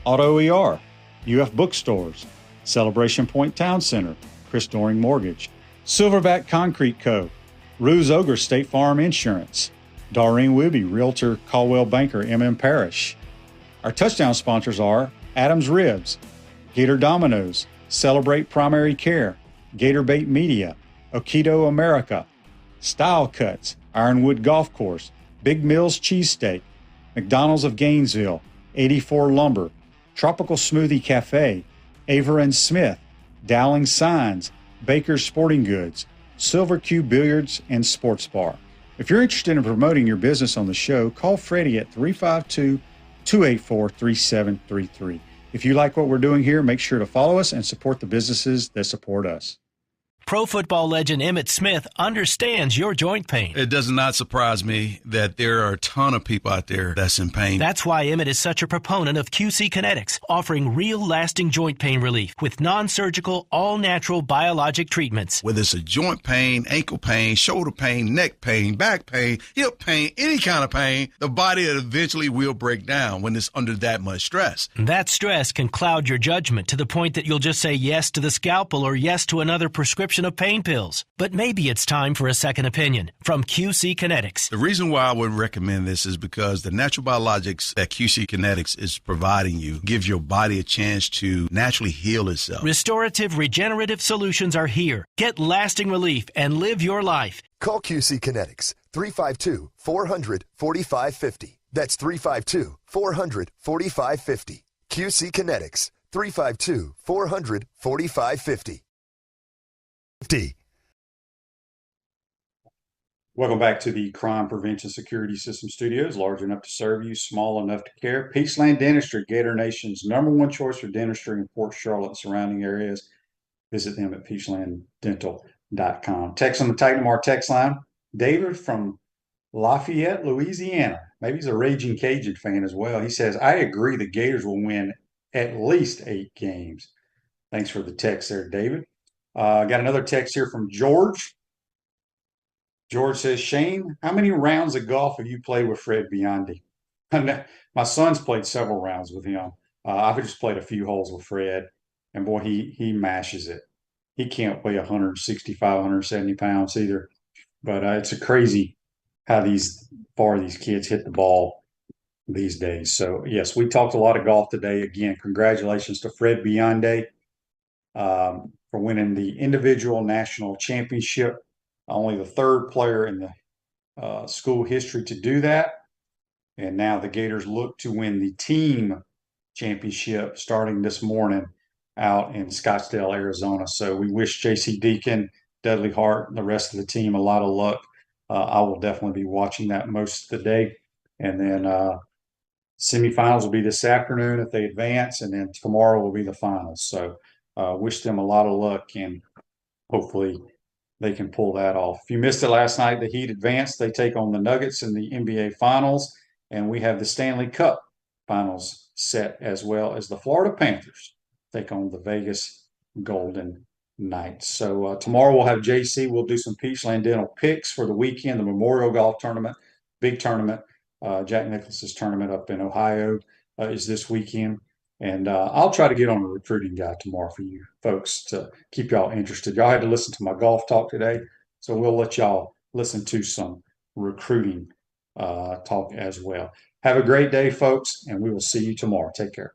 Auto ER, UF Bookstores, Celebration Point Town Center, Chris Doring Mortgage, Silverback Concrete Co., Ruse Ogre State Farm Insurance, Doreen Wibby, Realtor Caldwell Banker, MM Parish. Our touchdown sponsors are Adams Ribs, Gator Dominoes, Celebrate Primary Care, Gator Bait Media, Okido America, Style Cuts, Ironwood Golf Course, Big Mills Cheesesteak, McDonald's of Gainesville, 84 Lumber, Tropical Smoothie Cafe, Aver and Smith, Dowling Signs, Baker's Sporting Goods, Silver Q Billiards and Sports Bar. If you're interested in promoting your business on the show, call Freddie at 352-284-3733. If you like what we're doing here, make sure to follow us and support the businesses that support us. Pro football legend Emmitt Smith understands your joint pain. It does not surprise me that there are a ton of people out there that's in pain. That's why Emmitt is such a proponent of QC Kinetics, offering real lasting joint pain relief with non-surgical, all-natural biologic treatments. Whether it's a joint pain, ankle pain, shoulder pain, neck pain, back pain, hip pain, any kind of pain, the body eventually will break down when it's under that much stress. That stress can cloud your judgment to the point that you'll just say yes to the scalpel or yes to another prescription of pain pills. But maybe it's time for a second opinion from QC Kinetics. The reason why I would recommend this is because the natural biologics that QC Kinetics is providing you gives your body a chance to naturally heal itself. Restorative, regenerative solutions are here. Get lasting relief and live your life. Call QC Kinetics 352-400-4550. That's 352-400-4550. QC Kinetics 352-400-4550. Welcome back to the Crime Prevention Security System Studios, large enough to serve you, small enough to care. Peachland Dentistry, Gator Nation's #1 choice for dentistry in Port Charlotte and surrounding areas. Visit them at peachlanddental.com. Text on the Titan Mar text line. David from Lafayette, Louisiana. Maybe he's a raging Cajun fan as well. He says, I agree the Gators will win at least 8 games. Thanks for the text there, David. Got another text here from George. George says, Shane, how many rounds of golf have you played with Fred Biondi? My son's played several rounds with him. I've just played a few holes with Fred, and boy, he mashes it. He can't weigh 165, 170 pounds either. But it's a crazy how these kids hit the ball these days. So, yes, we talked a lot of golf today. Again, congratulations to Fred Biondi for winning the individual national championship. Only the 3rd player in the school history to do that. And now the Gators look to win the team championship starting this morning out in Scottsdale, Arizona. So we wish J.C. Deacon, Dudley Hart, and the rest of the team a lot of luck. I will definitely be watching that most of the day. And then semifinals will be this afternoon if they advance, and then tomorrow will be the finals. So wish them a lot of luck, and hopefully they can pull that off. If you missed it last night, the Heat advanced. They take on the Nuggets in the NBA Finals, and we have the Stanley Cup Finals set, as well as the Florida Panthers take on the Vegas Golden Knights. So tomorrow we'll have JC. We'll do some Peachland Dental picks for the weekend, the Memorial Golf Tournament, big tournament. Jack Nicklaus's tournament up in Ohio is this weekend. And I'll try to get on a recruiting guide tomorrow for you folks to keep y'all interested. Y'all had to listen to my golf talk today, so we'll let y'all listen to some recruiting talk as well. Have a great day, folks, and we will see you tomorrow. Take care.